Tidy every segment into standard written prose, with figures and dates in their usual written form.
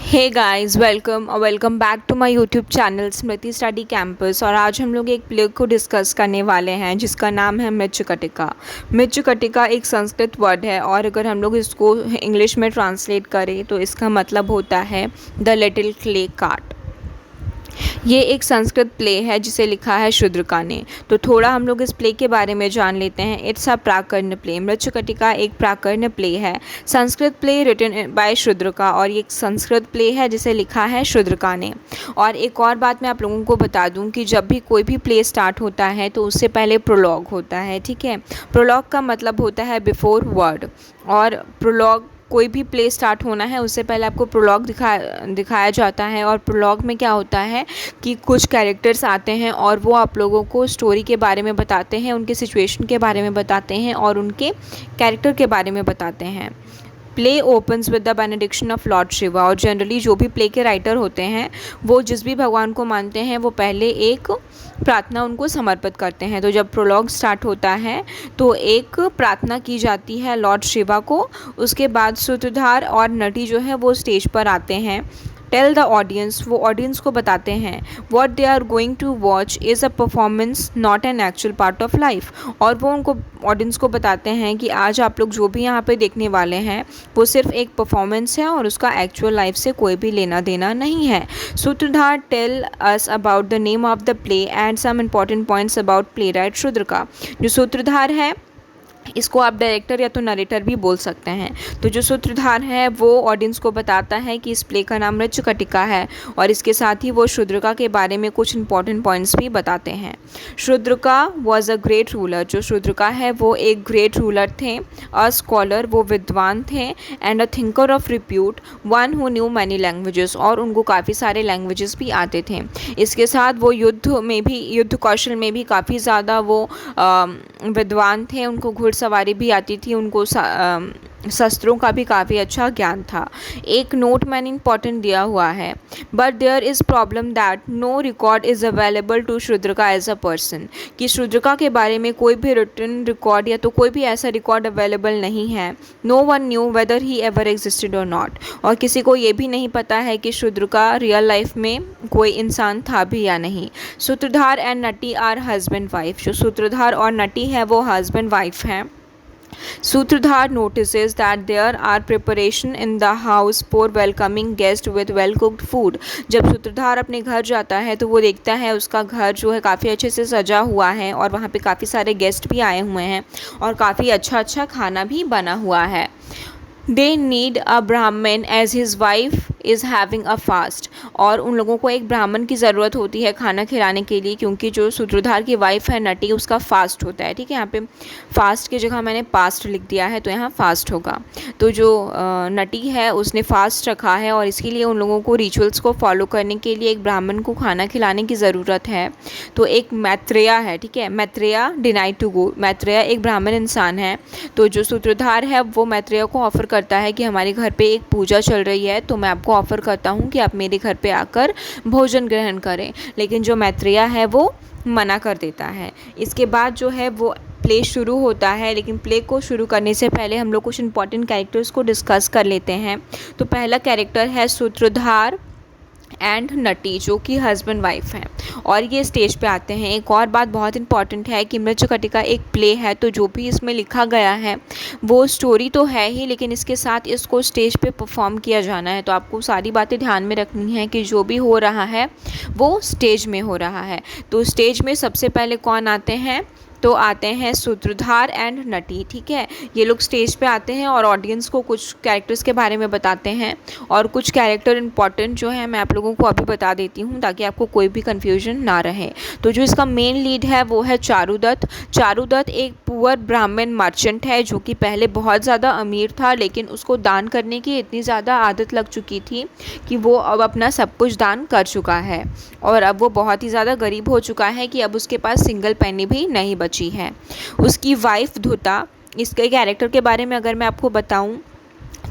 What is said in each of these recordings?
Hey guys, welcome back to my YouTube channel Smriti study campus. और आज हम लोग एक प्ले को डिस्कस करने वाले हैं जिसका नाम है मृच्छकटिका। मृच्छकटिका एक संस्कृत वर्ड है और अगर हम लोग इसको इंग्लिश में ट्रांसलेट करें तो इसका मतलब होता है द लिटिल क्ले कार्ट। ये एक संस्कृत प्ले है जिसे लिखा है शूद्रका ने। तो थोड़ा हम लोग इस प्ले के बारे में जान लेते हैं। It's a prakarana play. Mrichchhakatika एक प्राकर्ण प्ले है, Sanskrit play written by Shudraka, और ये एक संस्कृत प्ले है जिसे लिखा है शूद्रका ने। और एक और बात मैं आप लोगों को बता दूं कि जब भी कोई भी प्ले स्टार्ट होता है तो उससे पहले प्रोलॉग होता है, ठीक है। प्रोलॉग का मतलब होता है बिफोर वर्ड, और प्रोलॉग कोई भी प्ले स्टार्ट होना है उससे पहले आपको प्रोलॉग दिखाया जाता है। और प्रोलॉग में क्या होता है कि कुछ कैरेक्टर्स आते हैं और वो आप लोगों को स्टोरी के बारे में बताते हैं, उनके सिचुएशन के बारे में बताते हैं और उनके कैरेक्टर के बारे में बताते हैं। Play opens with the benediction of Lord Shiva. और जनरली जो भी प्ले के राइटर होते हैं वो जिस भी भगवान को मानते हैं वो पहले एक प्रार्थना उनको समर्पित करते हैं। तो जब प्रोलॉग स्टार्ट होता है तो एक प्रार्थना की जाती है लॉर्ड शिवा को। उसके बाद सूत्रधार और नटी जो है वो स्टेज पर आते हैं। टेल द ऑडियंस, वो ऑडियंस को बताते हैं what they are going to watch is a performance not an actual part of life. और वो उनको ऑडियंस को बताते हैं कि आज आप लोग जो भी यहाँ पे देखने वाले हैं वो सिर्फ एक परफॉर्मेंस है और उसका एक्चुअल लाइफ से कोई भी लेना देना नहीं है। Sutradhar tell us about the name of the play and some important points about playwright Shudraka. जो सूत्रधार है इसको आप डायरेक्टर या तो नरेटर भी बोल सकते हैं। तो जो सूत्रधार है वो ऑडियंस को बताता है कि इस प्ले का नाम मृच्छकटिका है और इसके साथ ही वो शूद्रका के बारे में कुछ इंपॉर्टेंट पॉइंट्स भी बताते हैं। शूद्रका वॉज अ ग्रेट रूलर। जो शूद्रका है वो एक ग्रेट रूलर थे। अ स्कॉलर, वो विद्वान थे। And a thinker of repute, one who knew many languages, और उनको काफ़ी सारे लैंग्वेजेस भी आते थे। इसके साथ वो युद्ध कौशल में भी काफ़ी ज़्यादा वो विद्वान थे। उनको घुड़सवारी भी आती थी, उनको शस्त्रों का भी काफ़ी अच्छा ज्ञान था। एक नोट मैंने इंपॉर्टेंट दिया हुआ है, but there is problem that no record is available to Shudraka as a person. कि शूद्रका के बारे में कोई भी रिटन रिकॉर्ड या तो कोई भी ऐसा रिकॉर्ड अवेलेबल नहीं है। No one knew whether he ever existed और नॉट। और किसी को ये भी नहीं पता है कि शूद्रका रियल लाइफ में कोई इंसान था भी या नहीं। सूत्रधार एंड नटी आर हस्बैंड वाइफ। जो सूत्रधार और नटी है वो हस्बैंड वाइफ हैं। सूत्रधार notices that there are preparation in the house for welcoming guest with well cooked food। जब सूत्रधार अपने घर जाता है तो वो देखता है उसका घर जो है काफ़ी अच्छे से सजा हुआ है और वहाँ पे काफ़ी सारे गेस्ट भी आए हुए हैं और काफ़ी अच्छा अच्छा खाना भी बना हुआ है। दे need a Brahmin as his wife is having a fast. और उन लोगों को एक ब्राह्मण की ज़रूरत होती है खाना खिलाने के लिए, क्योंकि जो सूत्रधार की वाइफ है नटी उसका फास्ट होता है, ठीक है। यहाँ पे फास्ट की जगह मैंने पास्ट लिख दिया है तो यहाँ फास्ट होगा। तो जो नटी है उसने फास्ट रखा है और इसके लिए उन लोगों को रिचुअल्स को फॉलो करने के लिए एक ब्राह्मण को खाना खिलाने की ज़रूरत है। तो एक मैत्रेया है, ठीक है। Maitreya denied to go. Maitreya एक ब्राह्मण इंसान है। तो जो सूत्रधार है वो मैत्रेया को ऑफ़र करता है कि हमारे घर पे एक पूजा चल रही है तो मैं आपको ऑफ़र करता हूँ कि आप मेरे घर पे आकर भोजन ग्रहण करें। लेकिन जो मैत्रेया है वो मना कर देता है। इसके बाद जो है वो प्ले शुरू होता है, लेकिन प्ले को शुरू करने से पहले हम लोग कुछ इंपॉर्टेंट कैरेक्टर्स को डिस्कस कर लेते हैं। तो पहला कैरेक्टर है सूत्रधार एंड नटी, जो कि हस्बैंड वाइफ हैं और ये स्टेज पे आते हैं। एक और बात बहुत इंपॉर्टेंट है कि मृच्छकटिका एक प्ले है, तो जो भी इसमें लिखा गया है वो स्टोरी तो है ही, लेकिन इसके साथ इसको स्टेज पे परफॉर्म किया जाना है। तो आपको सारी बातें ध्यान में रखनी है कि जो भी हो रहा है वो स्टेज में हो रहा है। तो स्टेज में सबसे पहले कौन आते हैं? तो आते हैं सूत्रधार एंड नटी, ठीक है। ये लोग स्टेज पे आते हैं और ऑडियंस को कुछ कैरेक्टर्स के बारे में बताते हैं और कुछ कैरेक्टर इंपॉर्टेंट जो है मैं आप लोगों को अभी बता देती हूँ ताकि आपको कोई भी कन्फ्यूजन ना रहे। तो जो इसका मेन लीड है वो है चारुदत्त। चारुदत्त एक पुअर ब्राह्मण मर्चेंट है जो कि पहले बहुत ज़्यादा अमीर था, लेकिन उसको दान करने की इतनी ज़्यादा आदत लग चुकी थी कि वो अब अपना सब कुछ दान कर चुका है और अब वो बहुत ही ज़्यादा गरीब हो चुका है कि अब उसके पास सिंगल पेनी भी नहीं बची है। उसकी वाइफ धुता, इसके कैरेक्टर के बारे में अगर मैं आपको बताऊं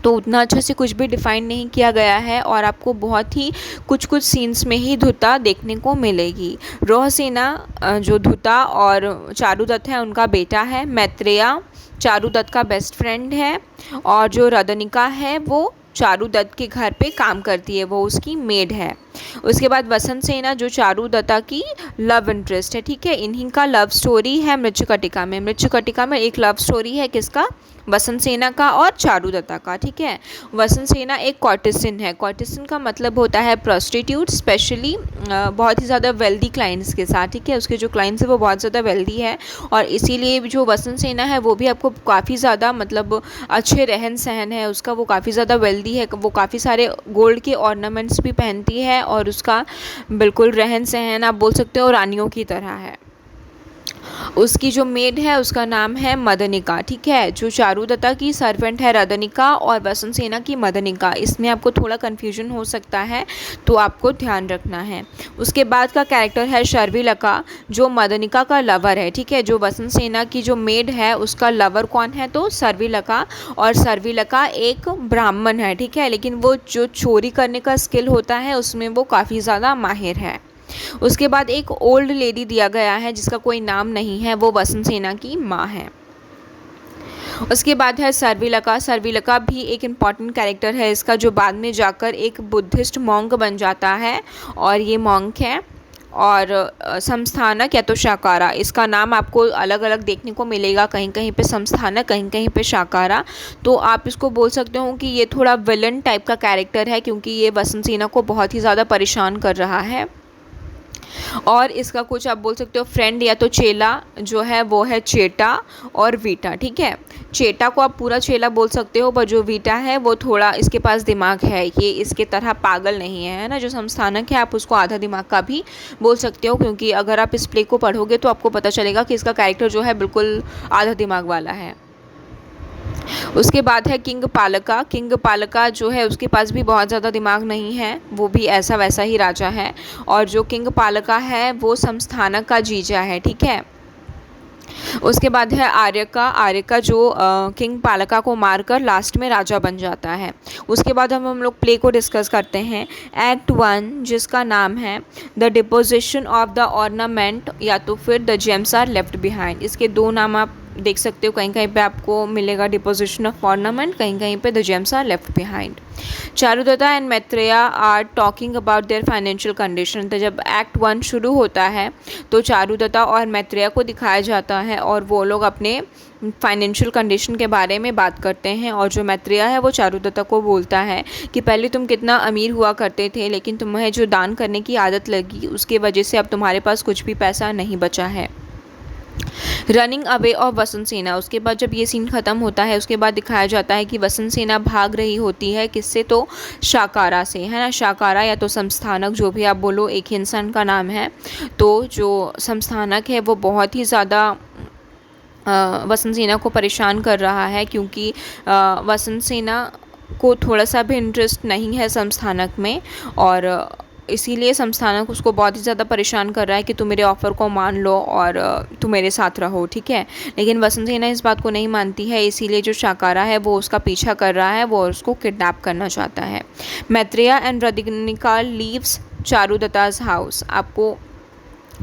तो उतना अच्छे से कुछ भी डिफ़ाइन नहीं किया गया है और आपको बहुत ही कुछ सीन्स में ही धुता देखने को मिलेगी। रोहसेना जो धुता और चारुदत्त है उनका बेटा है। मैत्रेया चारुदत्त का बेस्ट फ्रेंड है और जो रदनिका है वो चारुदत्त के घर पे काम करती है, वो उसकी मेड है। उसके बाद वसंत सेना जो चारुदत्ता की लव इंटरेस्ट है, ठीक है। इन्हीं का लव स्टोरी है मृच्छकटिका में। मृच्छकटिका में एक लव स्टोरी है, किसका? वसंत सेना का और चारुदत्ता का, ठीक है। वसंत सेना एक कॉर्टिसन है। कॉर्टिसन का मतलब होता है प्रोस्टिट्यूट, स्पेशली बहुत ही ज़्यादा वेल्दी क्लाइंट्स के साथ, ठीक है। उसके जो क्लाइंट्स है वो बहुत ज़्यादा वेल्दी है, और इसीलिए जो वसंत सेना है वो भी आपको काफ़ी ज़्यादा मतलब अच्छे रहन सहन है उसका, वो काफ़ी ज़्यादा वेल्दी है, वो काफ़ी सारे गोल्ड के ऑर्नामेंट्स भी पहनती है, और उसका बिल्कुल रहन सहन आप बोल सकते हो रानियों की तरह है। उसकी जो मेड है उसका नाम है मदनिका, ठीक है। जो चारुदत्ता की सर्वेंट है रदनिका, और वसंत सेना की मदनिका। इसमें आपको थोड़ा कन्फ्यूजन हो सकता है, तो आपको ध्यान रखना है। उसके बाद का कैरेक्टर है शर्विलका, जो मदनिका का लवर है, ठीक है। जो वसंत सेना की जो मेड है उसका लवर कौन है? तो शर्विलका। और शर्विलका एक ब्राह्मण है, ठीक है, लेकिन वो जो चोरी करने का स्किल होता है उसमें वो काफ़ी ज़्यादा माहिर है। उसके बाद एक ओल्ड लेडी दिया गया है जिसका कोई नाम नहीं है, वो वसंत सेना की माँ है। उसके बाद है सर्विलका। सर्विलका भी एक इम्पॉर्टेंट कैरेक्टर है इसका, जो बाद में जाकर एक बुद्धिस्ट मॉन्क बन जाता है, और ये मॉन्क है। और संस्थानक या तो शाकारा, इसका नाम आपको अलग अलग देखने को मिलेगा, कहीं कहीं पे संस्थानक, कहीं कहीं पे शाकारा। तो आप इसको बोल सकते हो कि ये थोड़ा विलन टाइप का कैरेक्टर है, क्योंकि ये वसंत सेना को बहुत ही ज़्यादा परेशान कर रहा है। और इसका कुछ आप बोल सकते हो फ्रेंड या तो चेला जो है वो है चेटा और वीटा, ठीक है। चेटा को आप पूरा चेला बोल सकते हो, पर जो वीटा है वो थोड़ा इसके पास दिमाग है, ये इसके तरह पागल नहीं है ना। जो संस्थानक है आप उसको आधा दिमाग का भी बोल सकते हो, क्योंकि अगर आप इस प्ले को पढ़ोगे तो आपको पता चलेगा कि इसका कैरेक्टर जो है बिल्कुल आधा दिमाग वाला है। उसके बाद है किंग पालका। किंग पालका जो है उसके पास भी बहुत ज़्यादा दिमाग नहीं है, वो भी ऐसा वैसा ही राजा है। और जो किंग पालका है वो संस्थानक का जीजा है, ठीक है। उसके बाद है आर्यका। आर्यका जो किंग पालका को मारकर लास्ट में राजा बन जाता है। उसके बाद हम लोग प्ले को डिस्कस करते हैं। एक्ट 1 जिसका नाम है the deposition of the ornament, या तो फिर the gems are left behind. इसके दो नाम आप देख सकते हो, कहीं कहीं पे आपको मिलेगा डिपोजिशन ऑफ ऑर्नामेंट, कहीं कहीं पे the gems are left behind. Charudatta and Maitreya are talking about their financial condition. तो जब एक्ट 1 शुरू होता है तो चारुदत्ता और मैत्रेय को दिखाया जाता है, और वो लोग अपने फाइनेंशियल कंडीशन के बारे में बात करते हैं। और जो मैत्रेय है वो चारुदत्ता को बोलता है कि पहले तुम कितना अमीर हुआ करते थे, लेकिन तुम्हें जो दान करने की आदत लगी उसके वजह से अब तुम्हारे पास कुछ भी पैसा नहीं बचा है। रनिंग अवे ऑफ वसंत सेना। उसके बाद जब ये सीन ख़त्म होता है उसके बाद दिखाया जाता है कि वसंत सेना भाग रही होती है, किससे? तो शाकारा से, है ना। शाकारा या तो संस्थानक, जो भी आप बोलो, एक ही इंसान का नाम है। तो जो संस्थानक है वो बहुत ही ज़्यादा वसंत सेना को परेशान कर रहा है, क्योंकि वसंत सेना को थोड़ा सा भी इंटरेस्ट नहीं है संस्थानक में, और इसीलिए संस्थानक उसको बहुत ही ज़्यादा परेशान कर रहा है कि तुम मेरे ऑफ़र को मान लो और तुम मेरे साथ रहो, ठीक है। लेकिन वसंत सेना इस बात को नहीं मानती है, इसीलिए जो शाकारा है वो उसका पीछा कर रहा है, वो उसको किडनैप करना चाहता है। Maitreya and Radanika leaves Charudatta's house. आपको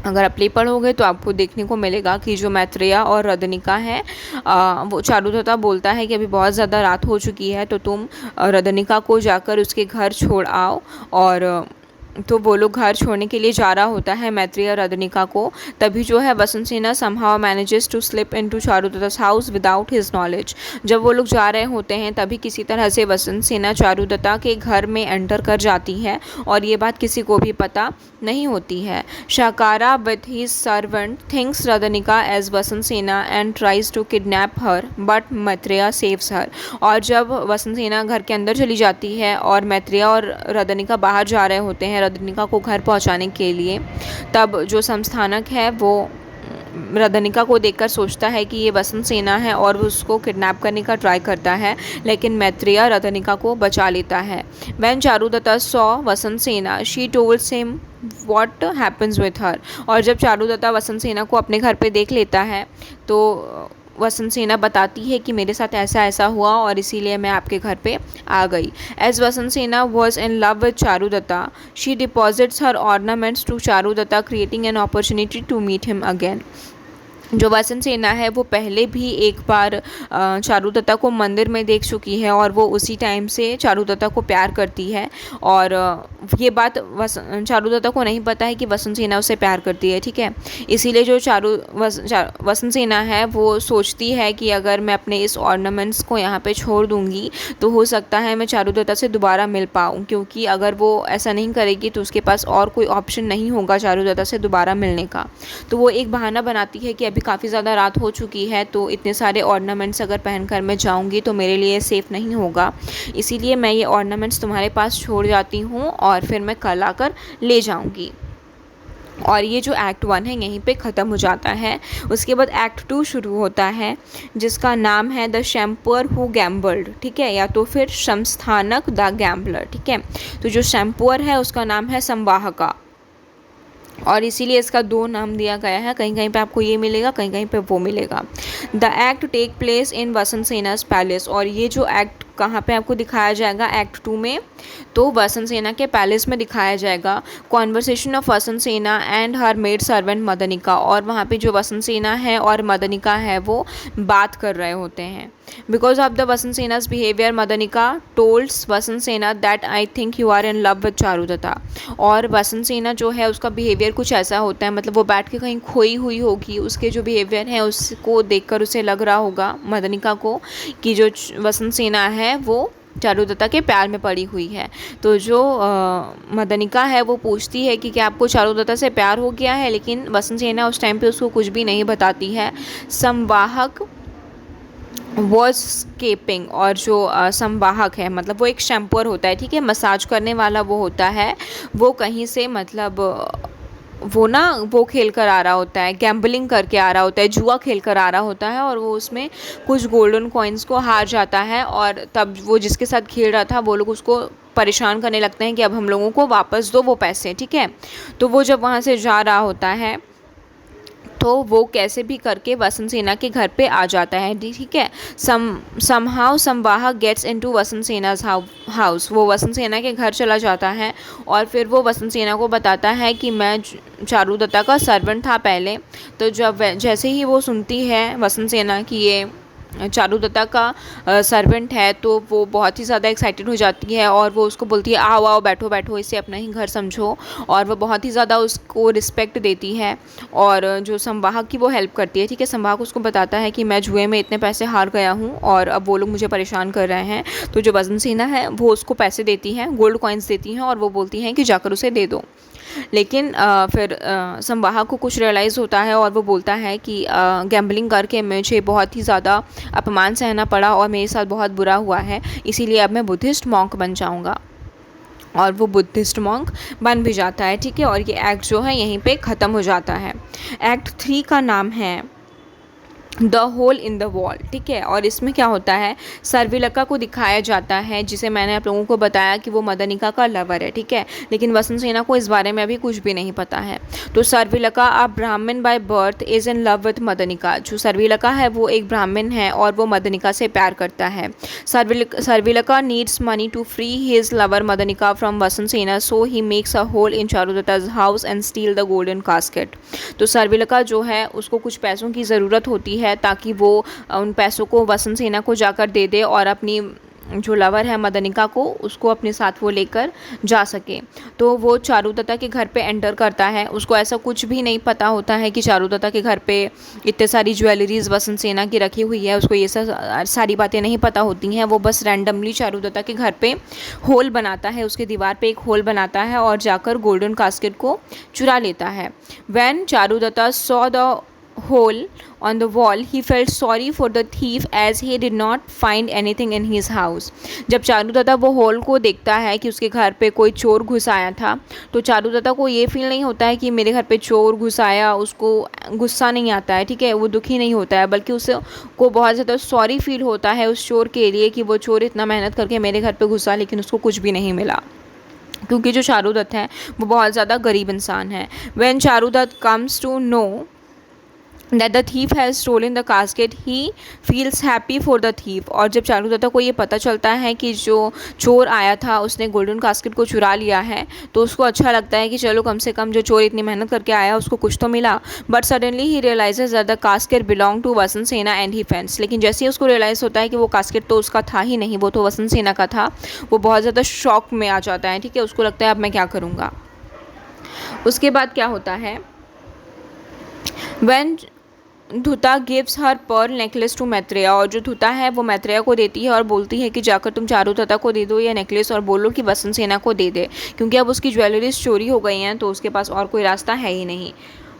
अगर आप प्ले पढ़ोगे तो आपको देखने को मिलेगा कि जो मैत्रेय और रदनिका है, वो चारुदत्ता बोलता है कि अभी बहुत ज़्यादा रात हो चुकी है, तो तुम रदनिका को जाकर उसके घर छोड़ आओ। और तो वो लोग घर छोड़ने के लिए जा रहा होता है मैत्रेय और रदनिका को। तभी जो है वसंत सेना somehow manages to slip into Charudatta's house without his knowledge. जब वो लोग जा रहे होते हैं तभी किसी तरह से वसंत सेना चारुदत्ता के घर में एंटर कर जाती है, और ये बात किसी को भी पता नहीं होती है। Shakara with his servant thinks Radanika as Vasant Sena and tries to kidnap her, but Maitreya saves her. और जब वसंत सेना घर के अंदर चली जाती है और मैत्रेय और रदनिका बाहर जा रहे होते हैं रदनिका को घर पहुंचाने के लिए, तब जो संस्थानक है वो रदनिका को देखकर सोचता है कि ये वसंत सेना है और वो उसको किडनैप करने का ट्राई करता है, लेकिन मैत्रेय रदनिका को बचा लेता है। When Charudatta saw Vasant Sena she tolds him what happens with her. और जब चारुदत्ता वसंत सेना को अपने घर पे देख लेता है तो वसंत सेना बताती है कि मेरे साथ ऐसा ऐसा हुआ और इसीलिए मैं आपके घर पे आ गई। As Vasant Sena was in love with Charudatta she deposits her ornaments to Charudatta, creating an opportunity to meet him again. जो वसंत सेना है वो पहले भी एक बार चारुदत्ता को मंदिर में देख चुकी है और वो उसी टाइम से चारुदत्ता को प्यार करती है। और ये बात चारुदत्ता को नहीं पता है कि वसंत सेना उससे प्यार करती है, ठीक है। इसीलिए जो वसंत सेना है वो सोचती है कि अगर मैं अपने इस ऑर्नामेंट्स को यहाँ पे छोड़ दूँगी तो हो सकता है मैं चारुदत्ता से दोबारा मिल पाऊँ, क्योंकि अगर वो ऐसा नहीं करेगी तो उसके पास और कोई ऑप्शन नहीं होगा चारुदत्ता से दोबारा मिलने का। तो वो एक बहाना बनाती है कि अभी काफ़ी ज़्यादा रात हो चुकी है, तो इतने सारे ऑर्नामेंट्स अगर पहनकर मैं जाऊंगी तो मेरे लिए सेफ़ नहीं होगा, इसीलिए मैं ये ऑर्नामेंट्स तुम्हारे पास छोड़ जाती हूँ और फिर मैं कल आकर ले जाऊंगी। और ये जो एक्ट 1 है यहीं पे ख़त्म हो जाता है। उसके बाद एक्ट 2 शुरू होता है, जिसका नाम है द शैम्पुअर हु गैम्बल्ड, ठीक है, या तो फिर संस्थानक द गैम्बलर, ठीक है। तो जो शैम्पुअर है उसका नाम है संवाहका, और इसीलिए इसका 2 नाम दिया गया है। कहीं कहीं पे आपको ये मिलेगा, कहीं कहीं पे वो मिलेगा। The act take place in Vasant Sena's palace, और ये जो एक्ट कहाँ पे आपको दिखाया जाएगा एक्ट 2 में, तो वसंत सेना के पैलेस में दिखाया जाएगा। Conversation of Vasant Sena and her maid servant Madanika, और वहाँ पे जो वसंत सेना है और मदनिका है वो बात कर रहे होते हैं। Because of the Vasant Sena's behaviour Madanika tolds Vasant Sena that I think you are in love with Charudatta, और वसंत सेना जो है उसका बिहेवियर कुछ ऐसा होता है, मतलब वो बैठ के कहीं खोई हुई होगी, उसके जो बिहेवियर है उसको देखकर उसे लग रहा होगा मदनिका को कि जो वसंत सेना है वो चारुदत्ता के प्यार में पड़ी हुई है। तो जो मदनिका है वो पूछती है कि क्या आपको चारुदत्ता से प्यार हो गया है, लेकिन वसंत सेना उस टाइम पे उसको कुछ भी नहीं बताती है। संवाहक वॉज स्केपिंग, और जो संवाहक है मतलब वो एक शैम्पुअर होता है, ठीक है, मसाज करने वाला वो होता है, वो कहीं से मतलब वो खेल कर आ रहा होता है, गैम्बलिंग करके आ रहा होता है, जुआ खेल कर आ रहा होता है, और वो उसमें कुछ गोल्डन कॉइन्स को हार जाता है, और तब वो जिसके साथ खेल रहा था वो लोग उसको परेशान करने लगते हैं कि अब हम लोगों को वापस दो वो पैसे, ठीक है। तो वो जब वहाँ से जा रहा होता है तो वो कैसे भी करके वसंत सेना के घर पे आ जाता है, ठीक है। समहाउ संवाहक गेट्स इनटू वसंत सेना's हाउस, वो वसंत सेना के घर चला जाता है और फिर वो वसंत सेना को बताता है कि मैं चारुदत्ता का सर्वेंट था पहले। तो जब जैसे ही वो सुनती है वसंत सेना कि ये चारुदत्ता का सर्वेंट है, तो वो बहुत ही ज़्यादा एक्साइटेड हो जाती है और वो उसको बोलती है आओ आओ बैठो बैठो, इसे अपना ही घर समझो, और वो बहुत ही ज़्यादा उसको रिस्पेक्ट देती है और जो संवाहक की वो हेल्प करती है, ठीक है। संवाहक उसको बताता है कि मैं जुए में इतने पैसे हार गया हूँ और अब वो लोग मुझे परेशान कर रहे हैं। तो जो वसंत सेना है वो उसको पैसे देती हैं, गोल्ड कॉइन्स देती हैं, और वो बोलती हैं कि जाकर उसे दे दो। लेकिन फिर संवाहक को कुछ रियलाइज़ होता है और वो बोलता है कि गैम्बलिंग करके मुझे बहुत ही ज़्यादा अपमान सहना पड़ा और मेरे साथ बहुत बुरा हुआ है, इसीलिए अब मैं बुद्धिस्ट मॉन्क बन जाऊंगा, और वो बुद्धिस्ट मॉन्क बन भी जाता है, ठीक है। और ये एक्ट जो है यहीं पे ख़त्म हो जाता है। एक्ट 3 का नाम है the hole in the wall, ठीक है। और इसमें क्या होता है, सर्विलका को दिखाया जाता है, जिसे मैंने आप लोगों को बताया कि वो मदनिका का लवर है, ठीक है, लेकिन वसंत सेना को इस बारे में अभी कुछ भी नहीं पता है। तो Sarvilaka a Brahmin by birth is in love with Madanika, जो सर्विलका है वो एक ब्राह्मण है और वो मदनिका से प्यार करता है। Sarvilaka needs money to free his lover Madanika from Vasant Sena, so he makes a hole in Charudatta's house and steal the golden casket. तो सर्विलका जो है उसको कुछ पैसों की ज़रूरत होती है ताकि वो उन पैसों को वसंत सेना को जाकर दे दे और अपनी जो लवर है मदनिका को उसको अपने साथ वो लेकर जा सके। तो वो चारुदत्ता के घर पे एंटर करता है, उसको ऐसा कुछ भी नहीं पता होता है कि चारुदत्ता के घर पे इतने सारी ज्वेलरीज वसंत सेना की रखी हुई है, उसको ये सब सारी बातें नहीं पता होती हैं। वो बस रैंडमली चारुदत्ता के घर पे होल बनाता है, उसके दीवार पे एक होल बनाता है और जाकर गोल्डन कास्केट को चुरा लेता है। When Charudatta saw the hole on the wall he felt sorry for the thief as he did not find anything in his house। जब चारुदत्ता वो होल को देखता है कि उसके घर पे कोई चोर घुस आया था, तो चारुदत्ता को ये फील नहीं होता है कि मेरे घर पे चोर घुस आया, उसको गुस्सा नहीं आता है, ठीक है, वो दुखी नहीं होता है, बल्कि उसे को बहुत ज़्यादा सॉरी फील होता है उस चोर के लिए कि वो चोर इतना मेहनत करके मेरे घर पे घुसा लेकिन उसको कुछ भी नहीं मिला, क्योंकि जो चारुदत्त है वो बहुत ज़्यादा गरीब इंसान है। When Charudatta comes to know that the thief has stolen the casket, he feels happy for the thief। और जब चारुदत्ता को ये पता चलता है कि जो चोर आया था उसने गोल्डन कास्केट को चुरा लिया है, तो उसको अच्छा लगता है कि चलो कम से कम जो चोर इतनी मेहनत करके आया उसको कुछ तो मिला। But suddenly he realises that the casket belong to Vasant Sena and he fence. लेकिन जैसे ही उसको रियलाइज़ होता है कि वो कास्केट तो उसका था ही नहीं, वो तो वसंत सेना का था, वो बहुत ज़्यादा शॉक में आ जाता है। ठीक है, उसको लगता है अब मैं क्या करूँगा। उसके बाद क्या होता है, when Dhuta gives her pearl necklace to Maitreya. और जो धुता है वो मैत्रेया को देती है और बोलती है कि जाकर तुम चारुदत्ता को दे दो ये नेकलेस और बोलो कि वसंत सेना को दे दे, क्योंकि अब उसकी ज्वेलरीज चोरी हो गई हैं तो उसके पास और कोई रास्ता है ही नहीं।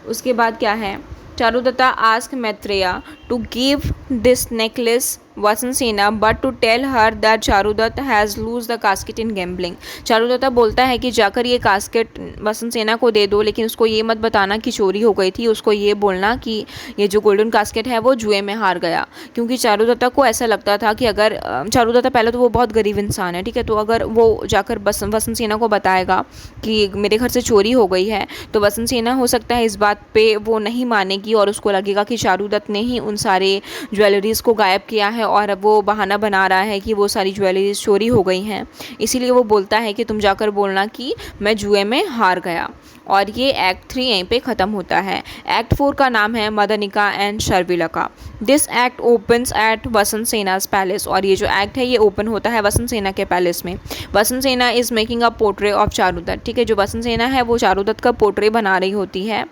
उसके बाद क्या है, Charudatta ask Maitreya to give this necklace Vasant Sena but to tell her that Charudatt has lose the casket in gambling. Charudatta बोलता है कि जाकर ये कास्केट वसंत सेना को दे दो, लेकिन उसको ये मत बताना कि चोरी हो गई थी, उसको ये बोलना कि ये जो गोल्डन कास्केट है वो जुए में हार गया। क्योंकि चारुदत्ता को ऐसा लगता था कि अगर चारुदत्ता पहले तो वो बहुत गरीब इंसान है, ठीक है, तो अगर वो जाकर वसंत सेना को बताएगा कि मेरे घर से चोरी हो गई है, तो वसंत सेना हो सकता है इस बात पे वो नहीं मानेगी और उसको लगेगा कि चारुदत्त ने ही उन सारे ज्वेलरीज़ को गायब किया है और अब वो बहाना बना रहा है कि वो सारी ज्वेलरीज चोरी हो गई हैं। इसीलिए वो बोलता है कि तुम जाकर बोलना कि मैं जुए में हार गया। और ये एक्ट 3 यहीं पे ख़त्म होता है। एक्ट 4 का नाम है Madanika and Sharvilaka. This act opens at Vasant Sena's palace. और ये जो एक्ट है ये ओपन होता है वसंत सेना के पैलेस में। Vasant Sena is making a portray of Charudatta. ठीक है, जो वसंत सेना है वो चारुदत्त का पोर्ट्रे बना रही होती है।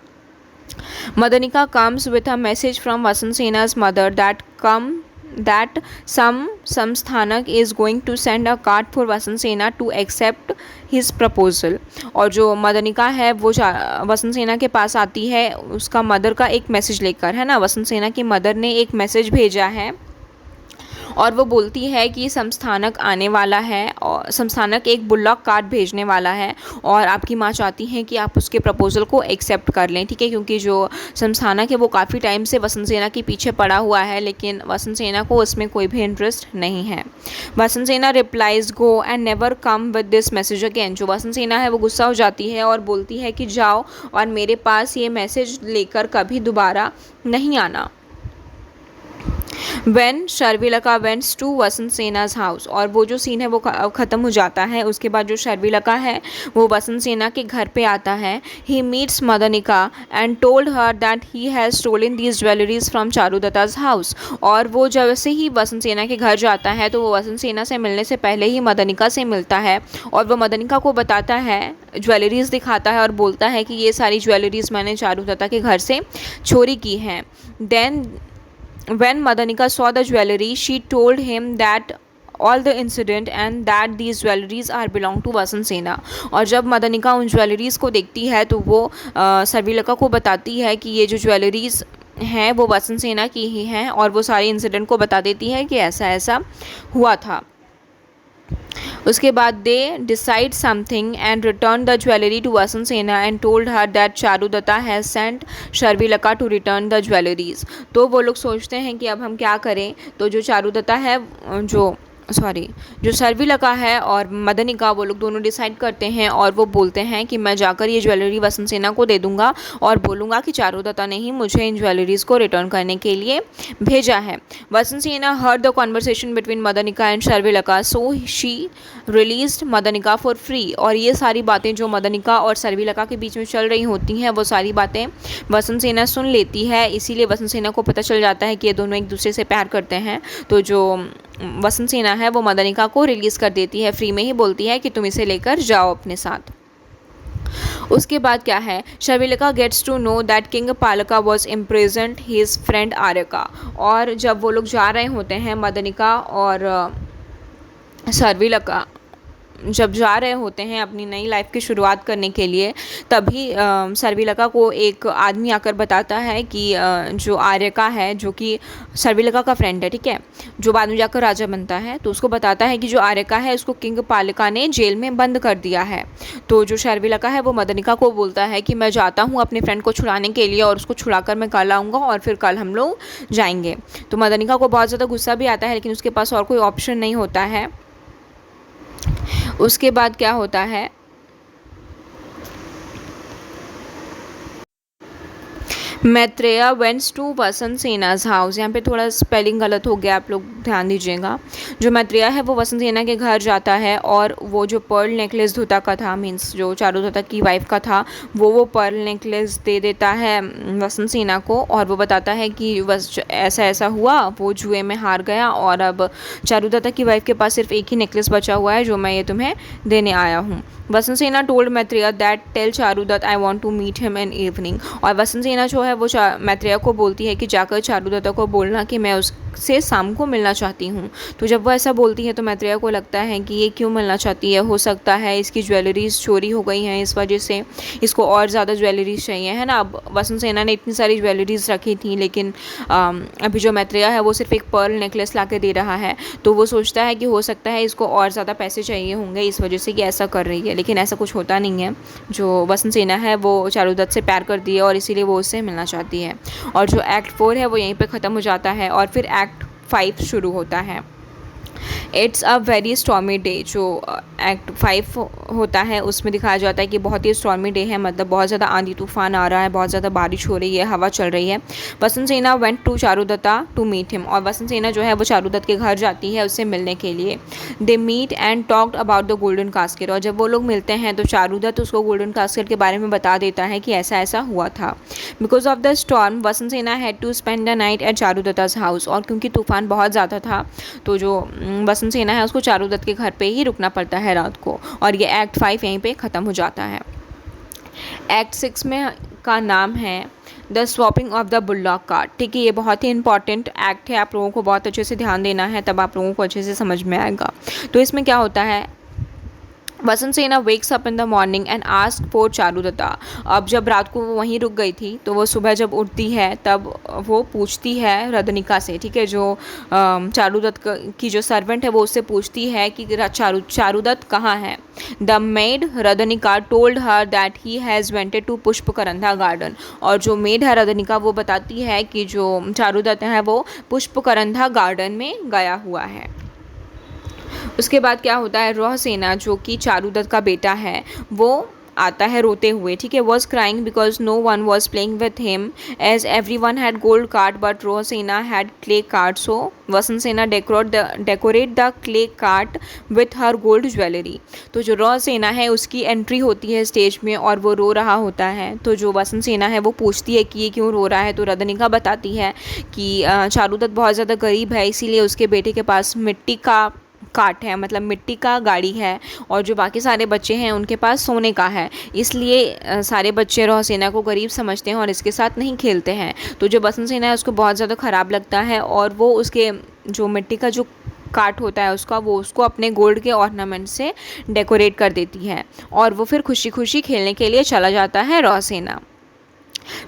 Madanika comes with a message from Vasant Sena's mother that some Samsthanak is going to send a card for Vasant Sena to accept his proposal। और जो मदनिका है वो वसंत सेना के पास आती है उसका मदर का एक मैसेज लेकर, है ना। वसंत सेना की मदर ने एक मैसेज भेजा है और वो बोलती है कि संस्थानक आने वाला है और संस्थानक एक बुल्लॉक कार्ड भेजने वाला है और आपकी माँ चाहती हैं कि आप उसके प्रपोज़ल को एक्सेप्ट कर लें। ठीक है, क्योंकि जो संस्थानक है वो काफ़ी टाइम से वसंत सेना के पीछे पड़ा हुआ है, लेकिन वसंत सेना को उसमें कोई भी इंटरेस्ट नहीं है। वसंत सेना replies go and never come with this message again. जो वसंत सेना है वो गुस्सा हो जाती है और बोलती है कि जाओ और मेरे पास ये मैसेज लेकर कभी दोबारा नहीं आना। When Sharvilaka wents to Vasant Sena's house. और वो जो सीन है वो ख़त्म हो जाता है। उसके बाद जो शर्विलका है वो वसंत सेना के घर पे आता है। He meets Madanika and told her that he has stolen these jewelleries from Charudatta's house. और वो जैसे ही वसंत सेना के घर जाता है तो वो वसंत सेना से मिलने से पहले ही मदनिका से मिलता है और वो मदनिका को बताता है, ज्वेलरीज़ दिखाता है और बोलता है कि ये सारी ज्वेलरीज़ मैंने चारुदत्ता के घर से चोरी की हैं। Then when Madanika saw the jewelry, she told him that all the incident and that these jewelries are belong to वसंत सेना। और जब मदनिका उन ज्वेलरीज़ को देखती है तो वो शर्विलका को बताती है कि ये जो ज्वेलरीज़ हैं वो वसंत सेना की ही हैं और वो सारे इंसिडेंट को बता देती है कि ऐसा ऐसा हुआ था। उसके बाद they decide something and return the jewellery to Vasant Sena and told her that Charudatta has sent Sharvilaka to return the jewelleries. तो वो लोग सोचते हैं कि अब हम क्या करें। तो जो चारुदत्ता है जो शर्विलका है और मदनिका वो लोग दोनों डिसाइड करते हैं और वो बोलते हैं कि मैं जाकर ये ज्वेलरी वसंत सेना को दे दूंगा और बोलूँगा कि चारुदत्ता ने ही मुझे इन ज्वेलरीज़ को रिटर्न करने के लिए भेजा है। वसंत Sena heard the conversation between Madanika and Sharvilaka, so she released Madanika for free. और ये सारी बातें जो मदनिका और शर्विलका के बीच में चल रही होती हैं वो सारी बातें वसंत सेना सुन लेती है। इसीलिए वसंत सेना को पता चल जाता है कि ये दोनों एक दूसरे से प्यार करते हैं। तो जो वसंत सेना है वो मदनिका को रिलीज़ कर देती है, फ्री में ही बोलती है कि तुम इसे लेकर जाओ अपने साथ। उसके बाद क्या है, Sharvilaka gets to know that king Palaka was imprisoned his friend Aryaka. और जब वो लोग जा रहे होते हैं मदनिका और शर्विलका जब जा रहे होते हैं अपनी नई लाइफ की शुरुआत करने के लिए, तभी शर्विलका को एक आदमी आकर बताता है कि जो आर्यका है जो कि शर्विलका का फ्रेंड है, ठीक है, जो बाद में जाकर राजा बनता है, तो उसको बताता है कि जो आर्यका है उसको किंग पालिका ने जेल में बंद कर दिया है। तो जो शर्विलका है वो मदनिका को बोलता है कि मैं जाता हूँ अपने फ्रेंड को छुड़ाने के लिए और उसको छुड़ाकर मैं कल आऊँगा और फिर कल हम लोग जाएंगे। तो मदनिका को बहुत ज़्यादा गुस्सा भी आता है, लेकिन उसके पास और कोई ऑप्शन नहीं होता है। उसके बाद क्या होता है, Maitreya wents to Vasant Sena's house. यहाँ पे थोड़ा स्पेलिंग गलत हो गया, आप लोग ध्यान दीजिएगा। जो मैत्रेय है वो वसंत सेना के घर जाता है और वो जो पर्ल नेकलेस धुता का था, मीन्स जो चारुदत्ता की वाइफ का था, वो पर्ल नेकलेस दे देता है वसंत सेना को, और वो बताता है कि बस ऐसा ऐसा हुआ, वो जुए में हार गया और अब चारुदत्ता की वाइफ के पास सिर्फ एक ही नेकलेस बचा हुआ है जो मैं ये तुम्हें देने आया हूँ। Vasant Sena told Maitreya that tell Charudatta I want to meet him in evening. और वसंत सेना जो है वो मैत्रेय को बोलती है कि जाकर चारुदत्ता को बोलना कि मैं उससे शाम को मिलना चाहती हूँ। तो जब वो ऐसा बोलती है तो मैत्रेय को लगता है कि ये क्यों मिलना चाहती है, हो सकता है इसकी ज्वेलरीज चोरी हो गई हैं, इस वजह से इसको और ज़्यादा ज्वेलरीज चाहिए, है ना। अब वसंत सेना ने इतनी सारी ज्वेलरीज रखी थी, लेकिन अभी जो मैत्रेय है वो सिर्फ एक पर्ल नेकलेस ला के दे रहा है, तो वो सोचता है कि हो सकता है इसको और ज़्यादा पैसे चाहिए होंगे, इस वजह से कि ऐसा कर रही है। लेकिन ऐसा कुछ होता नहीं है। जो वसंत सेना है वो चारुदत्त से प्यार करती है और इसीलिए वो उससे मिलना चाहती है। और जो एक्ट 4 है वो यहीं पे ख़त्म हो जाता है और फिर एक्ट 5 शुरू होता है। It's a very stormy day. जो एक्ट 5 होता है उसमें दिखाया जाता है कि बहुत ही स्टॉर्मी डे है, मतलब बहुत ज़्यादा आंधी तूफान आ रहा है, बहुत ज़्यादा बारिश हो रही है, हवा चल रही है। वसंत Sena went to Charudatta to meet him. और वसंत सेना जो है वो चारुदत्त के घर जाती है उससे मिलने के लिए। They meet and talked about the golden casket. और जब वो लोग मिलते हैं तो चारुदत्त उसको गोल्डन कास्केट के बारे में बता देता है कि ऐसा ऐसा हुआ था। Because of the storm Vasant Sena had to spend the night at Charudatta's house. और क्योंकि तूफान बहुत ज़्यादा था तो जो वसंत सेना है उसको चारुदत्त के घर पे ही रुकना पड़ता है रात को। और ये एक्ट 5 यहीं पे ख़त्म हो जाता है। एक्ट 6 में का नाम है the swapping of the bullock cart. ठीक है, ये बहुत ही इंपॉर्टेंट एक्ट है, आप लोगों को बहुत अच्छे से ध्यान देना है, तब आप लोगों को अच्छे से समझ में आएगा। तो इसमें क्या होता है, वसंत Sena wakes up in the morning and ask for Charudatta. अब जब रात को वो वहीं रुक गई थी तो वो सुबह जब उठती है तब वो पूछती है रदनिका से, ठीक है, जो चारुदत्त की जो सर्वेंट है वो उससे पूछती है कि चारुदत्त कहाँ है। The maid Radanika told her that he has wented to Pushpakarandha garden. और जो मेड है रदनिका वो बताती है कि जो चारुदत्त है वो पुष्पकरंधा गार्डन में गया हुआ है। उसके बाद क्या होता है, रोहसेना जो कि चारुदत्त का बेटा है वो आता है रोते हुए, ठीक है। Was crying because no one was playing with him as every one had gold card but Rohasena had clay card. So Vasant Sena decorate the clay card with her gold jewellery. तो जो रोहसेना है उसकी एंट्री होती है स्टेज में और वो रो रहा होता है। तो जो वसंत सेना है वो पूछती है कि ये क्यों रो रहा है, तो रदनिका बताती है कि चारुदत्त बहुत ज़्यादा गरीब है, इसीलिए उसके बेटे के पास मिट्टी का काट है, मतलब मिट्टी का गाड़ी है, और जो बाकी सारे बच्चे हैं उनके पास सोने का है, इसलिए सारे बच्चे रोहसेना को गरीब समझते हैं और इसके साथ नहीं खेलते हैं। तो जो वसंत सेना है उसको बहुत ज़्यादा ख़राब लगता है और वो उसके जो मिट्टी का जो काट होता है उसको अपने गोल्ड के ऑर्नामेंट से डेकोरेट कर देती है और वो फिर खुशी खुशी खेलने के लिए चला जाता है Rohasena.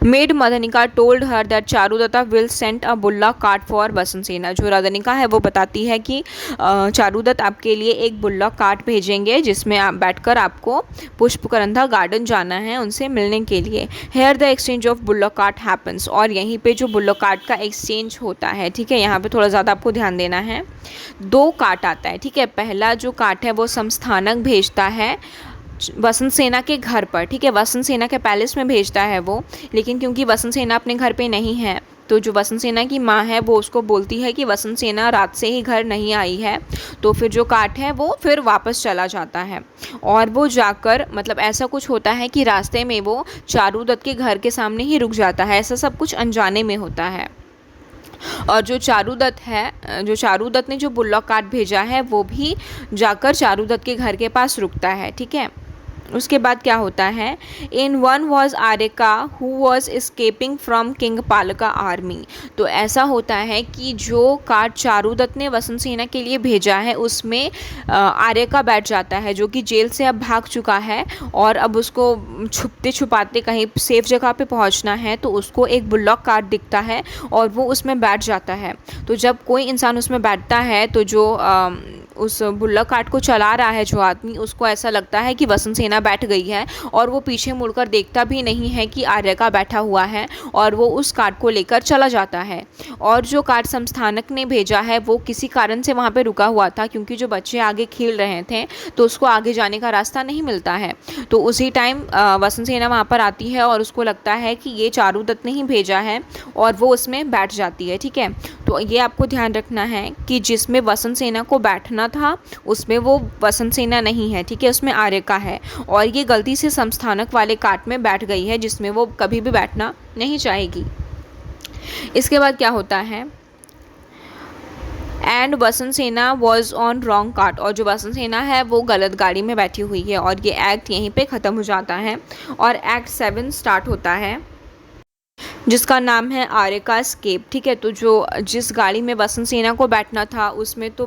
Maid Madanika told her that Charudatta will send a bullock cart for Vasant Sena. जो रदनिका है वो बताती है कि चारुदत्त आपके लिए एक बुल्ला कार्ट भेजेंगे जिसमें आप बैठकर आपको पुष्पकरंधा गार्डन जाना है उनसे मिलने के लिए। Here the exchange of bullock cart happens. और यहीं पे जो बुल्ला कार्ट का एक्सचेंज होता है, ठीक है, यहाँ पे थोड़ा ज़्यादा आपको ध्यान देना है। 2 कार्ट आता है, ठीक है। पहला जो कार्ट है वो संस्थानक भेजता है वसंत सेना के घर पर, ठीक है, वसंत सेना के पैलेस में भेजता है वो। लेकिन क्योंकि वसंत सेना अपने घर पे नहीं है तो जो वसंत सेना की माँ है वो उसको बोलती है कि वसंत सेना रात से ही घर नहीं आई है, तो फिर जो कार्ट है वो फिर वापस चला जाता है। और वो जाकर, मतलब ऐसा कुछ होता है कि रास्ते में वो चारुदत्त के घर के सामने ही रुक जाता है, ऐसा सब कुछ अनजाने में होता है। और जो चारुदत्त ने जो बुल्ला कार्ट भेजा है वो भी जाकर चारुदत्त के घर के पास रुकता है, ठीक है। उसके बाद क्या होता है, in one was Aryaka who was escaping from king Palaka army. तो ऐसा होता है कि जो कार्ड चारुदत्त ने वसंत सेना के लिए भेजा है उसमें आरेका बैठ जाता है जो कि जेल से अब भाग चुका है और अब उसको छुपते छुपाते कहीं सेफ जगह पे पहुंचना है, तो उसको एक बुल्लॉक कार्ड दिखता है और वो उसमें बैठ जाता है। तो जब कोई इंसान उसमें बैठता है तो जो उस बुल्लक कार्ट को चला रहा है जो आदमी, उसको ऐसा लगता है कि वसंत सेना बैठ गई है और वो पीछे मुड़कर देखता भी नहीं है कि आर्यका बैठा हुआ है और वो उस कार्ट को लेकर चला जाता है। और जो कार्ट संस्थानक ने भेजा है वो किसी कारण से वहाँ पे रुका हुआ था, क्योंकि जो बच्चे आगे खेल रहे थे तो उसको आगे जाने का रास्ता नहीं मिलता है। तो उसी टाइम वसंत सेना वहाँ पर आती है और उसको लगता है कि ये चारुदत्त ने ही भेजा है और वो उसमें बैठ जाती है। ठीक है, तो ये आपको ध्यान रखना है कि जिसमें वसंत सेना को बैठना था उसमें वो वसंत सेना नहीं है। ठीक है, उसमें आर्यका है और ये गलती से संस्थानक वाले कार्ट में बैठ गई है जिसमें वो कभी भी बैठना नहीं चाहेगी। इसके बाद क्या होता है, and Vasant Sena was on wrong cart, और जो वसंत सेना है वो गलत गाड़ी में बैठी हुई है। और ये एक्ट यहीं पे ख़त्म हो जाता है और एक्ट 7 स्टार्ट होता है जिसका नाम है आर्यका एस्केप। ठीक है, तो जो जिस गाड़ी में वसंत सेना को बैठना था उसमें तो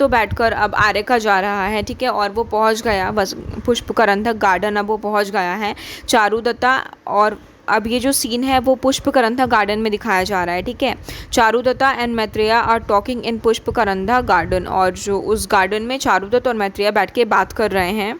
बैठकर अब आर्यका जा रहा है। ठीक है, और वो पहुंच गया पुष्पकरंधक गार्डन, अब वो पहुंच गया है। चारुदत्ता, और अब ये जो सीन है वो पुष्पकरंधा गार्डन में दिखाया जा रहा है। ठीक है, Charudatta and Maitreya are talking in Pushpakarandha garden, और जो उस गार्डन में चारुदत्त और मैत्रेया बैठ के बात कर रहे हैं।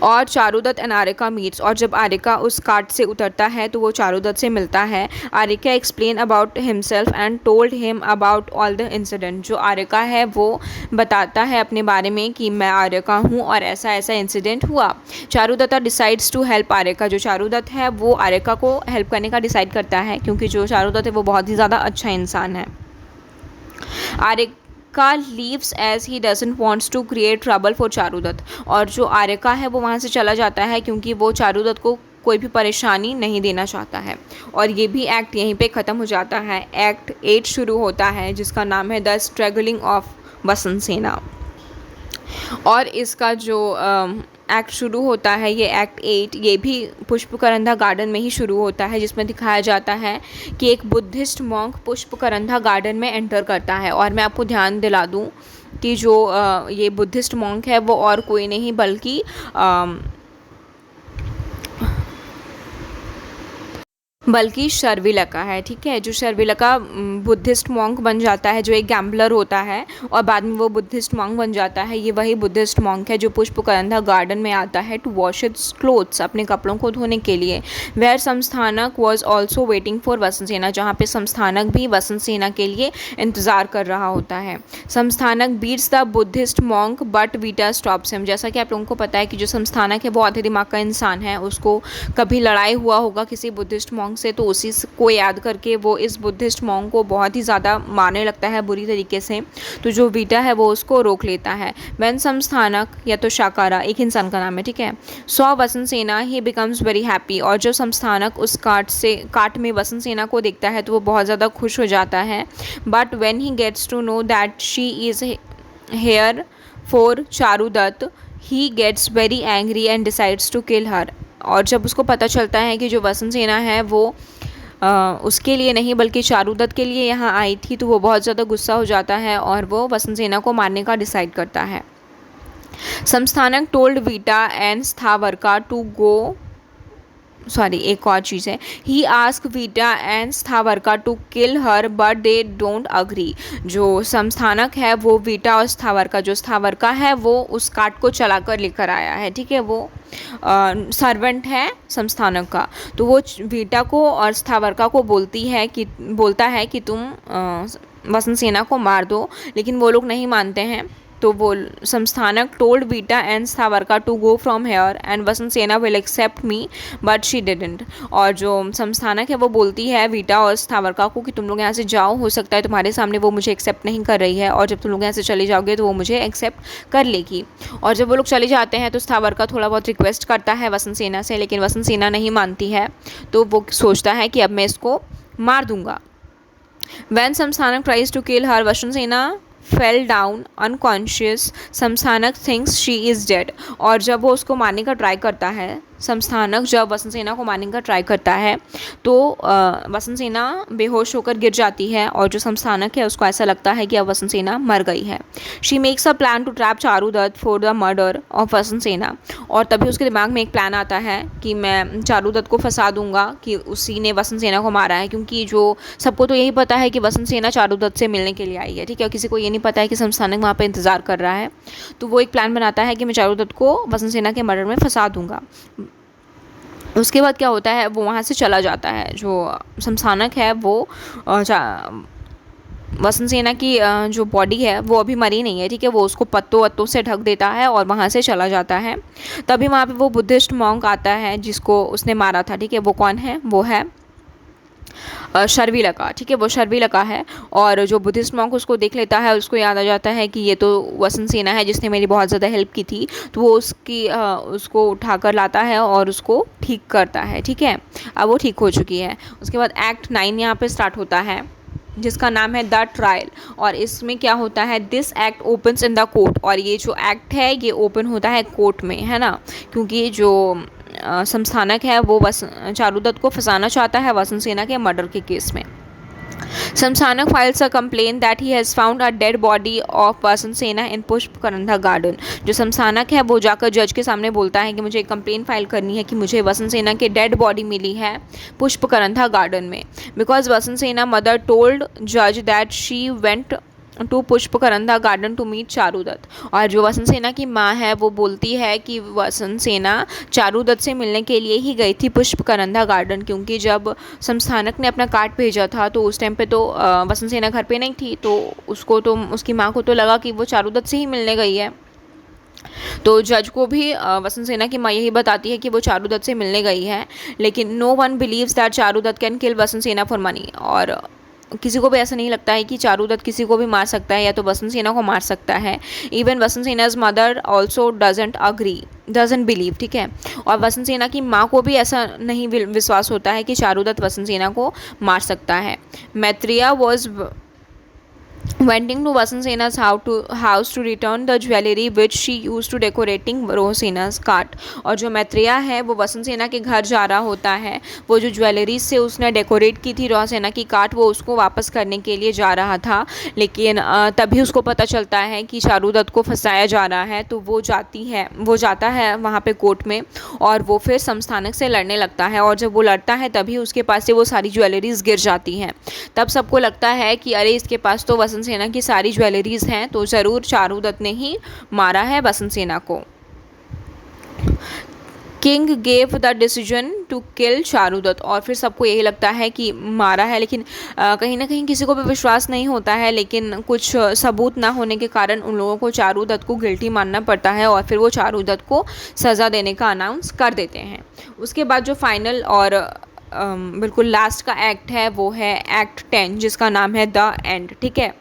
और चारुदत्त एंड आर्यका मीट्स, और जब आर्यका उस कार्ट से उतरता है तो वो चारुदत्त से मिलता है। Aryaka explain about himself and told him about all the incident, जो आर्यका है वो बताता है अपने बारे में कि मैं आर्यका हूँ और ऐसा ऐसा इंसिडेंट हुआ। Charudatta decides to help Aryaka, जो चारुदत्त है वो आर्यका को हेल्प करने का डिसाइड करता है, क्योंकि जो चारुदत्त है वो बहुत ही ज़्यादा अच्छा इंसान है। Aryaka leaves as he doesn't wants to create trouble for Charudatta, और जो आर्यका है वो वहाँ से चला जाता है क्योंकि वो चारुदत्त को कोई भी परेशानी नहीं देना चाहता है। और ये भी एक्ट यहीं पे ख़त्म हो जाता है। एक्ट 8 शुरू होता है जिसका नाम है the struggling of Vasant Sena, और इसका जो एक्ट शुरू होता है ये एक्ट 8 ये भी पुष्पकरंधा गार्डन में ही शुरू होता है, जिसमें दिखाया जाता है कि एक बुद्धिस्ट मॉन्क पुष्पकरंधा गार्डन में एंटर करता है। और मैं आपको ध्यान दिला दूं कि जो ये बुद्धिस्ट मॉन्क है वो और कोई नहीं बल्कि शर्विलका है। ठीक है, जो शर्विलका बुद्धिस्ट मॉन्क बन जाता है, जो एक गैम्बलर होता है और बाद में वो बुद्धिस्ट मॉन्क बन जाता है, ये वही बुद्धिस्ट मॉन्क है जो पुष्पकरंधा गार्डन में आता है टू वॉश इट्स क्लोथ्स, अपने कपड़ों को धोने के लिए। वेयर संस्थानक was also waiting for Vasant सेना, जहाँ पे संस्थानक भी वसंत सेना के लिए इंतज़ार कर रहा होता है। Samsthanaka beats the Buddhist monk but Vita stops him, जैसा कि आप लोगों को पता है कि जो संस्थानक है वो आधे दिमाग का इंसान है, उसको कभी लड़ाई हुआ होगा किसी बुद्धिस्ट मॉन्क से, तो उसी को याद करके वो इस बुद्धिस्ट मॉन्क को बहुत ही ज़्यादा मारने लगता है बुरी तरीके से। तो जो वीटा है वो उसको रोक लेता है। व्हेन संस्थानक, या तो शाकारा एक इंसान का नाम है, ठीक है, सॉ वसंत सेना ही बिकम्स वेरी हैप्पी, और जब संस्थानक उस कार्ट में वसंत सेना को देखता है तो वो बहुत ज़्यादा खुश हो जाता है। But when he gets to know that she is here for Charudatt he gets very angry and decides to kill her, और जब उसको पता चलता है कि जो वसंत सेना है वो उसके लिए नहीं बल्कि चारुदत्त के लिए यहाँ आई थी, तो वो बहुत ज़्यादा गुस्सा हो जाता है और वो वसंत सेना को मारने का डिसाइड करता है। Samsthanaka told Vita and Sthavaraka to go, एक और चीज़ है, he ask Vita and Sthavaraka to kill her but they don't agree, जो संस्थानक है वो वीटा और स्थावरका, जो स्थावरका है वो उस कार्ट को चला कर लेकर आया है। ठीक है, वो सर्वेंट है संस्थानक का, तो वो वीटा को और स्थावरका को बोलता है कि तुम वसंत सेना को मार दो, लेकिन वो लोग नहीं मानते हैं। तो वो Samsthanaka told Vita and Sthavaraka to go from here and Vasant Sena will accept me but she didn't, और जो संस्थानक है वो बोलती है वीटा और स्थावरका को कि तुम लोग यहाँ से जाओ, हो सकता है तुम्हारे सामने वो मुझे एक्सेप्ट नहीं कर रही है, और जब तुम लोग यहाँ से चले जाओगे तो वो मुझे एक्सेप्ट कर लेगी। और जब वो लोग चले जाते हैं तो स्थावरका थोड़ा बहुत रिक्वेस्ट करता है वसंत सेना से, लेकिन वसंत सेना नहीं मानती है, तो वो सोचता है कि अब मैं इसको मार दूंगा। When संस्थानक tries to kill her, वसंत सेना फेल डाउन अनकॉन्शियस, संस्थानक थिंक्स शी इज़ डेड, और जब वो उसको मारने का ट्राई करता है संस्थानक जब वसंत सेना को मारने का ट्राई करता है तो वसंत सेना बेहोश होकर गिर जाती है और जो संस्थानक है उसको ऐसा लगता है कि अब वसंत सेना मर गई है। She makes a plan to trap Charudatt for the murder of Vasant Sena, और तभी उसके दिमाग में एक प्लान आता है कि मैं चारूदत्त को फंसा दूंगा कि उसी ने वसंत सेना को मारा है, क्योंकि जो सबको तो यही पता है कि वसंत सेना चारूदत्त से मिलने के लिए आई है, ठीक है, किसी को ये नहीं पता है कि संस्थानक वहाँ पर इंतज़ार कर रहा है। तो वो एक प्लान बनाता है कि मैं चारूदत्त को वसंत सेना के मर्डर में फंसा दूंगा। उसके बाद क्या होता है, वो वहाँ से चला जाता है। जो संस्थानक है वो वसंत सेना की जो बॉडी है वो अभी मरी नहीं है, ठीक है, वो उसको पत्तों वत्तों से ढक देता है और वहाँ से चला जाता है। तभी वहाँ पे वो बुद्धिस्ट मॉन्क आता है जिसको उसने मारा था, ठीक है, वो कौन है, वो है शर्विलका, ठीक है, वो शर्विलका है। और जो बुद्धिस्ट मॉन्क उसको देख लेता है, उसको याद आ जाता है कि ये तो वसंत सेना है जिसने मेरी बहुत ज़्यादा हेल्प की थी, तो वो उसको उठाकर लाता है और उसको ठीक करता है, ठीक है, अब वो ठीक हो चुकी है। उसके बाद एक्ट 9 यहाँ पे स्टार्ट होता है जिसका नाम है द ट्रायल, और इसमें क्या होता है, this act opens in the court, और ये जो एक्ट है ये ओपन होता है कोर्ट में, है ना, क्योंकि जो संस्थानक है वो चारूदत्त को फंसाना चाहता है वसंत सेना के मर्डर के केस में। Samsthanaka files a complain that he has found a dead body of Vasant Sena in Pushpakarandha garden. जो संस्थानक है वो जाकर जज के सामने बोलता है कि मुझे एक कंप्लेन फाइल करनी है कि मुझे वसंत सेना की डेड बॉडी मिली है पुष्पकरंधा गार्डन में, because Vasant Sena mother told जज that she went to Pushpakarandha garden to meet Charudatt. और जो वसंत सेना की माँ है वो बोलती है कि वसंत सेना चारूदत्त से मिलने के लिए ही गई थी पुष्पकरंधा गार्डन, क्योंकि जब संस्थानक ने अपना कार्ड भेजा था तो उस टाइम पे तो वसंत सेना घर पे नहीं थी, तो उसकी माँ को तो लगा कि वो चारूदत्त से ही मिलने गई है। तो जज को भी वसंत सेना की माँ यही बताती है कि वो चारूदत्त से मिलने गई है, लेकिन no one believes that Charudatt can kill Vasant Sena for money. और किसी को भी ऐसा नहीं लगता है कि चारूदत्त किसी को भी मार सकता है या तो वसंत सेना को मार सकता है। Even Vasant सेनाज mother also doesn't believe, ठीक है, और वसंत सेना की माँ को भी ऐसा नहीं विश्वास होता है कि चारूदत्त वसंत सेना को मार सकता है। Maitreya was went to Vasant Sena's house to return the jewelry which she used to decorating Rosena's cart। और जो मैत्रेया है वो वसंत सेना के घर जा रहा होता है, वो जो ज्वेलरी से उसने डेकोरेट की थी रोसेना की कार्ट वो उसको वापस करने के लिए जा रहा था, लेकिन तभी उसको पता चलता है कि चारूदत्त को फंसाया जा रहा है। तो वो जाता है वहाँ पे कोर्ट में और वो फिर संस्थानक से लड़ने लगता है, और जब वो लड़ता है तभी उसके पास से वो सारी ज्वेलरीज गिर जाती हैं। तब सबको लगता है कि अरे इसके पास तो वसंत सेना की सारी ज्वेलरीज हैं, तो ज़रूर चारूदत्त ने ही मारा है वसंत सेना को। King gave the decision to kill Charudatta, और फिर सबको यही लगता है कि मारा है, लेकिन कहीं ना कहीं किसी को भी विश्वास नहीं होता है, लेकिन कुछ सबूत ना होने के कारण उन लोगों को चारूदत्त को गिल्टी मानना पड़ता है और फिर वो चारूदत्त को सज़ा देने का अनाउंस कर देते हैं। उसके बाद जो फाइनल और बिल्कुल लास्ट का एक्ट है वो है एक्ट 10 जिसका नाम है द एंड, ठीक है।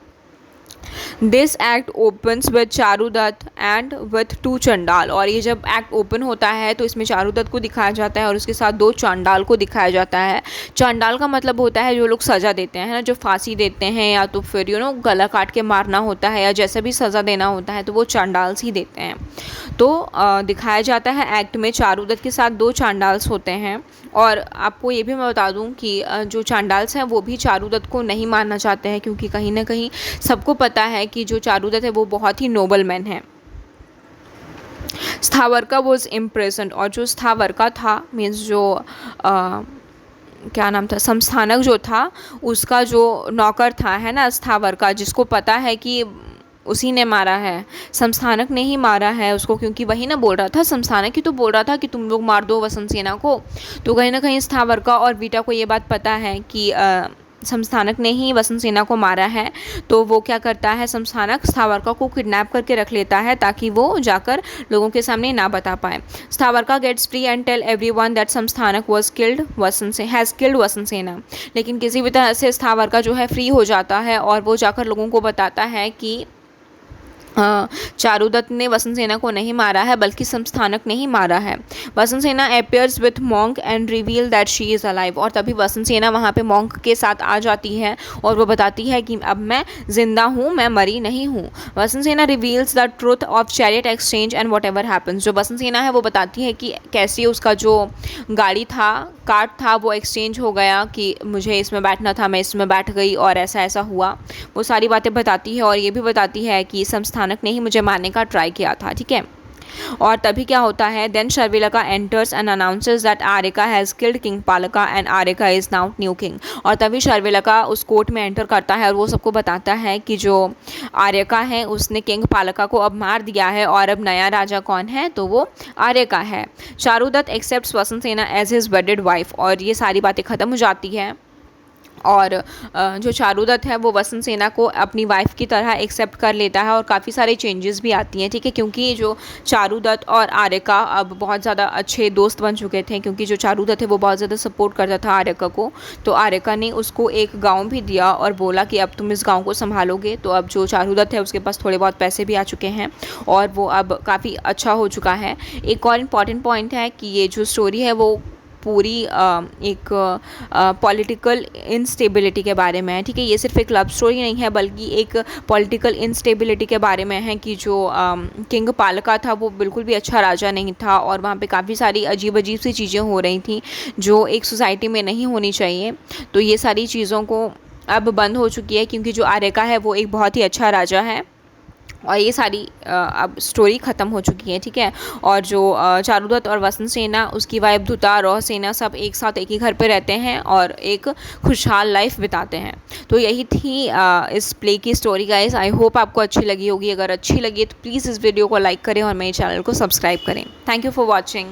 This act opens with Charudatta and with 2 चंडाल, और ये जब एक्ट ओपन होता है तो इसमें चारूदत्त को दिखाया जाता है और उसके साथ 2 चांडाल को दिखाया जाता है। चांडाल का मतलब होता है जो लोग सज़ा देते हैं ना, जो फांसी देते हैं या तो फिर गला काट के मारना होता है या जैसे भी सज़ा देना होता है तो वो चांडाल्स ही देते हैं। तो दिखाया जाता है एक्ट में चारूदत्त के साथ 2 चांडाल्स होते हैं। और आपको ये भी मैं बता दूं कि जो चांडाल्स हैं वो भी चारूदत्त को नहीं मारना चाहते हैं, क्योंकि कहीं ना कहीं सबको पता है कि जो चारूदत्त है वो बहुत ही नोबल मैन है। स्थावरका वॉज इम्प्रेजेंट, और जो स्थावरका था मीन्स जो क्या नाम था, संस्थानक जो था उसका जो नौकर था है ना स्थावरका, जिसको पता है कि उसी ने मारा है, संस्थानक ने ही मारा है उसको, क्योंकि वही ना बोल रहा था, संस्थानक ही तो बोल रहा था कि तुम लोग मार दो वसंत सेना को। तो कहीं ना कहीं स्थावरका और वीटा को ये बात पता है कि संस्थानक ने ही वसंत सेना को मारा है। तो वो क्या करता है, संस्थानक स्थावरका को किडनैप करके रख लेता है ताकि वो जाकर लोगों के सामने ना बता पाए। Sthavaraka gets free and tell everyone that Samsthanaka has killed Vasant Sena, लेकिन किसी भी तरह से स्थावरका जो है फ्री हो जाता है और वो जाकर लोगों को बताता है कि चारुदत्त ने वसंत सेना को नहीं मारा है बल्कि संस्थानक ने ही मारा है। वसंत सेना appears with monk and reveal that she is alive, और तभी वसंत सेना वहाँ पे मॉन्क के साथ आ जाती है और वो बताती है कि अब मैं जिंदा हूँ, मैं मरी नहीं हूँ। वसंत सेना reveals the truth of chariot exchange and what ever happens, जो वसंत सेना है वो बताती है कि कैसे उसका जो गाड़ी था, कार्ड था, वो एक्सचेंज हो गया कि मुझे इसमें बैठना था, मैं इसमें बैठ गई और ऐसा ऐसा हुआ। वो सारी बातें बताती है और ये भी बताती है कि संस्थानक ने ही मुझे मारने का ट्राई किया था, ठीक है। और तभी क्या होता है, then Sharvilaka enters and announces that Aryaka has killed king Palaka and Aryaka is now new king, और तभी शर्विलका उस कोर्ट में एंटर करता है और वो सबको बताता है कि जो आर्यका है उसने किंग पालका को अब मार दिया है और अब नया राजा कौन है, तो वो आर्यका है। चारुदत्त एक्सेप्ट्स वसंत सेना एज हिज वेडेड वाइफ, और ये सारी बातें ख़त्म हो जाती हैं और जो चारुदत्त है वो वसंत सेना को अपनी वाइफ की तरह एक्सेप्ट कर लेता है और काफ़ी सारे चेंजेस भी आती हैं, ठीक है, क्योंकि जो चारुदत्त और आर्यका अब बहुत ज़्यादा अच्छे दोस्त बन चुके थे, क्योंकि जो चारुदत्त है वो बहुत ज़्यादा सपोर्ट करता था आर्यका को। तो आर्यका ने उसको एक गांव भी दिया और बोला कि अब तुम इस गांव को संभालोगे। तो अब जो चारुदत्त है उसके पास थोड़े बहुत पैसे भी आ चुके हैं और वो अब काफ़ी अच्छा हो चुका है। एक और इम्पॉर्टेंट पॉइंट है कि ये जो स्टोरी है वो पूरी एक पॉलिटिकल इंस्टेबिलिटी के बारे में है, ठीक है। ये सिर्फ एक लव स्टोरी नहीं है बल्कि एक पॉलिटिकल इंस्टेबिलिटी के बारे में है कि जो किंग पालका था वो बिल्कुल भी अच्छा राजा नहीं था और वहाँ पे काफ़ी सारी अजीब अजीब सी चीज़ें हो रही थी जो एक सोसाइटी में नहीं होनी चाहिए। तो ये सारी चीज़ों को अब बंद हो चुकी है क्योंकि जो आर्यका है वो एक बहुत ही अच्छा राजा है और ये सारी अब स्टोरी ख़त्म हो चुकी है, ठीक है। और जो चारुदत्त और वसंत सेना, उसकी वाइफ धुता, रॉ सेना सब एक साथ एक ही घर पे रहते हैं और एक खुशहाल लाइफ बिताते हैं। तो यही थी इस प्ले की स्टोरी गाइस। आई होप आपको अच्छी लगी होगी। अगर अच्छी लगी तो प्लीज़ इस वीडियो को लाइक करें और मेरे चैनल को सब्सक्राइब करें। Thank you for watching.